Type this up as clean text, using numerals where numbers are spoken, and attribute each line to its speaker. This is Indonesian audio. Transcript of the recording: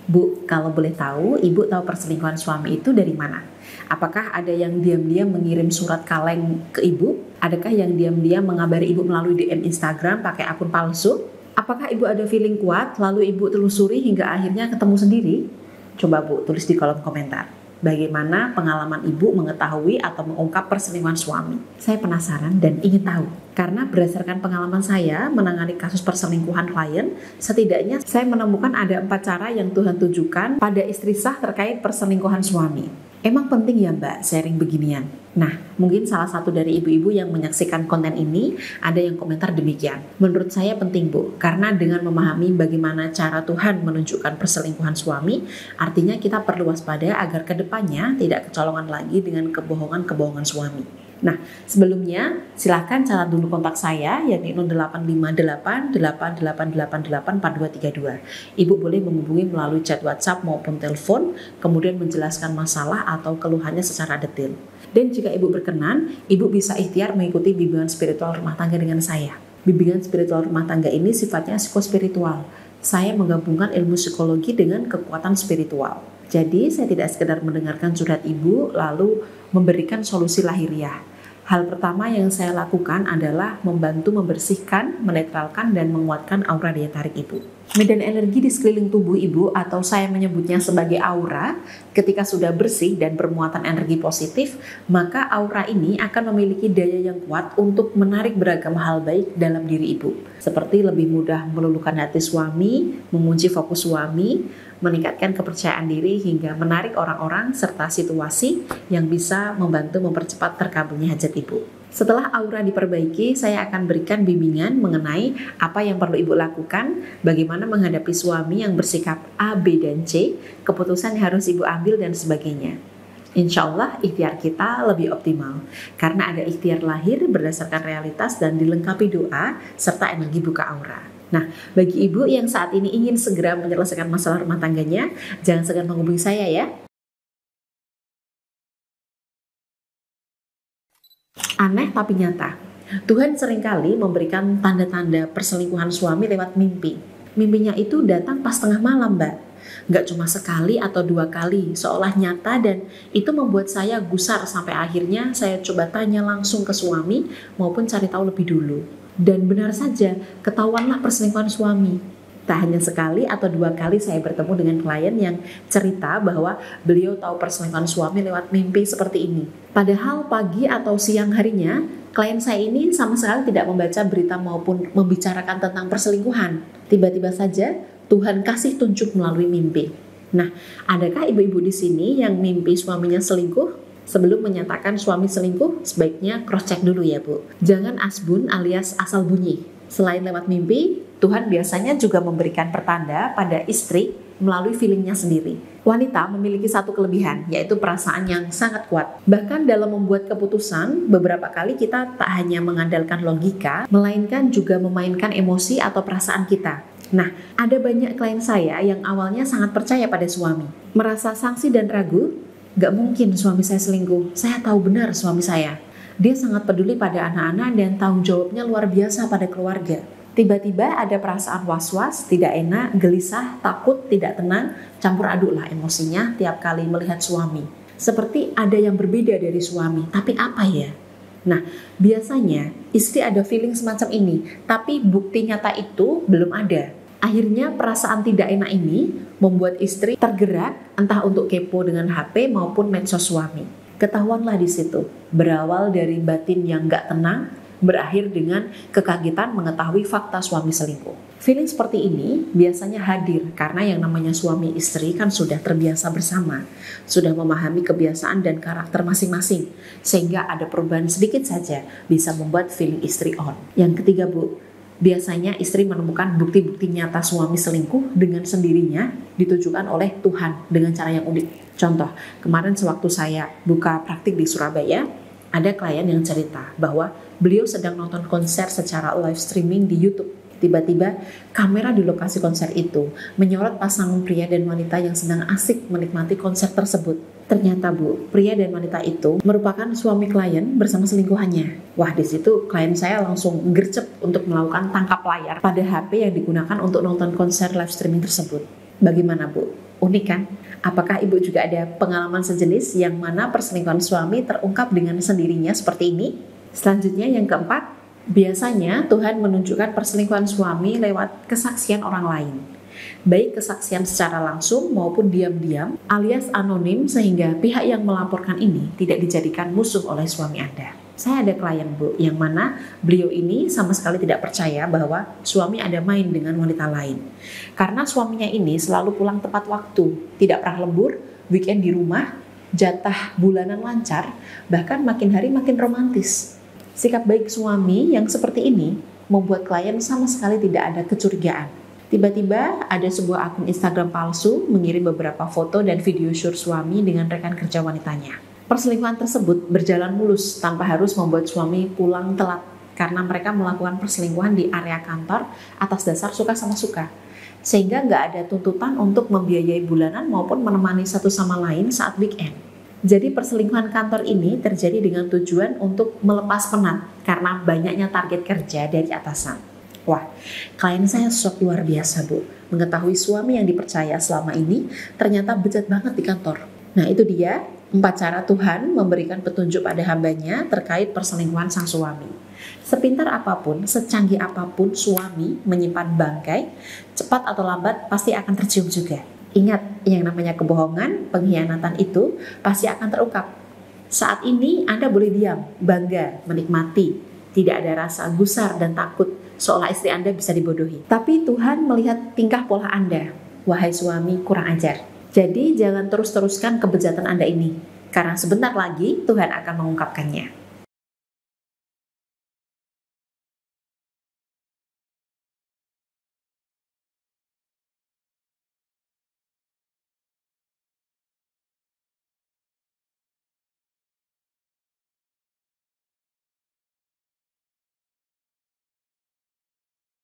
Speaker 1: Bu, kalau boleh tahu, Ibu tahu perselingkuhan suami itu dari mana? Apakah ada yang diam-diam mengirim surat kaleng ke Ibu? Adakah yang diam-diam mengabari Ibu melalui DM Instagram pakai akun palsu? Apakah Ibu ada feeling kuat, lalu Ibu telusuri hingga akhirnya ketemu sendiri? Coba Bu, tulis di kolom komentar. Bagaimana pengalaman Ibu mengetahui atau mengungkap perselingkuhan suami? Saya penasaran dan ingin tahu. Karena berdasarkan pengalaman saya menangani kasus perselingkuhan klien, setidaknya saya menemukan ada 4 cara yang Tuhan tujukan pada istri sah terkait perselingkuhan suami. Emang penting ya Mbak sharing beginian? Nah, mungkin salah satu dari ibu-ibu yang menyaksikan konten ini ada yang komentar demikian. Menurut saya penting Bu, karena dengan memahami bagaimana cara Tuhan menunjukkan perselingkuhan suami, artinya kita perlu waspada agar kedepannya tidak kecolongan lagi dengan kebohongan-kebohongan suami. Nah, sebelumnya silahkan catat dulu kontak saya yakni 085888884232. Ibu boleh menghubungi melalui chat WhatsApp maupun telepon, kemudian menjelaskan masalah atau keluhannya secara detail. Dan jika Ibu berkenan, Ibu bisa ikhtiar mengikuti bimbingan spiritual rumah tangga dengan saya. Bimbingan spiritual rumah tangga ini sifatnya psikospiritual. Saya menggabungkan ilmu psikologi dengan kekuatan spiritual. Jadi saya tidak sekedar mendengarkan curhat Ibu lalu memberikan solusi lahiriah. Hal pertama yang saya lakukan adalah membantu membersihkan, menetralkan, dan menguatkan aura daya tarik Ibu. Medan energi di sekeliling tubuh Ibu atau saya menyebutnya sebagai aura, ketika sudah bersih dan bermuatan energi positif, maka aura ini akan memiliki daya yang kuat untuk menarik beragam hal baik dalam diri Ibu. Seperti lebih mudah meluluhkan hati suami, mengunci fokus suami, meningkatkan kepercayaan diri hingga menarik orang-orang serta situasi yang bisa membantu mempercepat terkabulnya hajat Ibu. Setelah aura diperbaiki, saya akan berikan bimbingan mengenai apa yang perlu Ibu lakukan, bagaimana menghadapi suami yang bersikap A, B, dan C, keputusan yang harus Ibu ambil, dan sebagainya. Insya Allah ikhtiar kita lebih optimal, karena ada ikhtiar lahir berdasarkan realitas dan dilengkapi doa serta energi buka aura. Nah, bagi ibu yang saat ini ingin segera menyelesaikan masalah rumah tangganya, jangan segan menghubungi saya ya. Aneh tapi nyata, Tuhan seringkali memberikan tanda-tanda perselingkuhan suami lewat mimpi. Mimpinya itu datang pas tengah malam, Mbak. Gak cuma sekali atau 2 kali, seolah nyata, dan itu membuat saya gusar sampai akhirnya saya coba tanya langsung ke suami maupun cari tahu lebih dulu. Dan benar saja, ketahuanlah perselingkuhan suami. Tak hanya sekali atau 2 kali saya bertemu dengan klien yang cerita bahwa beliau tahu perselingkuhan suami lewat mimpi seperti ini. Padahal pagi atau siang harinya, klien saya ini sama sekali tidak membaca berita maupun membicarakan tentang perselingkuhan. Tiba-tiba saja Tuhan kasih tunjuk melalui mimpi. Nah, adakah ibu-ibu di sini yang mimpi suaminya selingkuh? Sebelum menyatakan suami selingkuh, sebaiknya cross-check dulu ya Bu. Jangan asbun alias asal bunyi. Selain lewat mimpi, Tuhan biasanya juga memberikan pertanda pada istri melalui feelingnya sendiri. Wanita memiliki satu kelebihan, yaitu perasaan yang sangat kuat. Bahkan dalam membuat keputusan, beberapa kali kita tak hanya mengandalkan logika, melainkan juga memainkan emosi atau perasaan kita. Nah, ada banyak klien saya yang awalnya sangat percaya pada suami. Merasa sangsi dan ragu, gak mungkin suami saya selingkuh, saya tahu benar suami saya. Dia sangat peduli pada anak-anak dan tanggung jawabnya luar biasa pada keluarga. Tiba-tiba ada perasaan was-was, tidak enak, gelisah, takut, tidak tenang, campur aduk lah emosinya tiap kali melihat suami. Seperti ada yang berbeda dari suami, tapi apa ya? Nah, biasanya istri ada feeling semacam ini, tapi bukti nyata itu belum ada. Akhirnya perasaan tidak enak ini membuat istri tergerak entah untuk kepo dengan HP maupun medsos suami. Ketahuanlah di situ, berawal dari batin yang gak tenang, berakhir dengan kekagetan mengetahui fakta suami selingkuh. Feeling seperti ini biasanya hadir karena yang namanya suami istri kan sudah terbiasa bersama, sudah memahami kebiasaan dan karakter masing-masing, sehingga ada perubahan sedikit saja bisa membuat feeling istri on. Yang ketiga Bu, biasanya istri menemukan bukti-bukti nyata suami selingkuh dengan sendirinya ditujukan oleh Tuhan dengan cara yang unik. Contoh, kemarin sewaktu saya buka praktik di Surabaya, ada klien yang cerita bahwa beliau sedang nonton konser secara live streaming di YouTube. Tiba-tiba kamera di lokasi konser itu menyorot pasangan pria dan wanita yang sedang asik menikmati konser tersebut. Ternyata Bu, pria dan wanita itu merupakan suami klien bersama selingkuhannya. Wah, di situ klien saya langsung gercep untuk melakukan tangkap layar pada HP yang digunakan untuk nonton konser live streaming tersebut. Bagaimana Bu? Unik kan? Apakah ibu juga ada pengalaman sejenis yang mana perselingkuhan suami terungkap dengan sendirinya seperti ini? Selanjutnya yang keempat, biasanya Tuhan menunjukkan perselingkuhan suami lewat kesaksian orang lain. Baik kesaksian secara langsung maupun diam-diam alias anonim, sehingga pihak yang melaporkan ini tidak dijadikan musuh oleh suami Anda. Saya ada klien Bu, yang mana beliau ini sama sekali tidak percaya bahwa suami ada main dengan wanita lain. Karena suaminya ini selalu pulang tepat waktu, tidak pernah lembur, weekend di rumah, jatah bulanan lancar, bahkan makin hari makin romantis. Sikap baik suami yang seperti ini membuat klien sama sekali tidak ada kecurigaan. Tiba-tiba ada sebuah akun Instagram palsu mengirim beberapa foto dan video syur suami dengan rekan kerja wanitanya. Perselingkuhan tersebut berjalan mulus tanpa harus membuat suami pulang telat karena mereka melakukan perselingkuhan di area kantor atas dasar suka sama suka. Sehingga nggak ada tuntutan untuk membiayai bulanan maupun menemani satu sama lain saat weekend. Jadi perselingkuhan kantor ini terjadi dengan tujuan untuk melepas penat karena banyaknya target kerja dari atasan. Wah, klien saya shock luar biasa Bu, mengetahui suami yang dipercaya selama ini ternyata bejat banget di kantor. Nah itu dia 4 cara Tuhan memberikan petunjuk pada hambanya terkait perselingkuhan sang suami. Sepintar apapun, secanggih apapun suami menyimpan bangkai, cepat atau lambat pasti akan tercium juga. Ingat, yang namanya kebohongan, pengkhianatan itu pasti akan terungkap. Saat ini Anda boleh diam, bangga, menikmati, tidak ada rasa gusar dan takut seolah istri Anda bisa dibodohi. Tapi Tuhan melihat tingkah pola Anda. Wahai suami kurang ajar. Jadi jangan terus-teruskan kebejatan Anda ini, karena sebentar lagi Tuhan akan mengungkapkannya.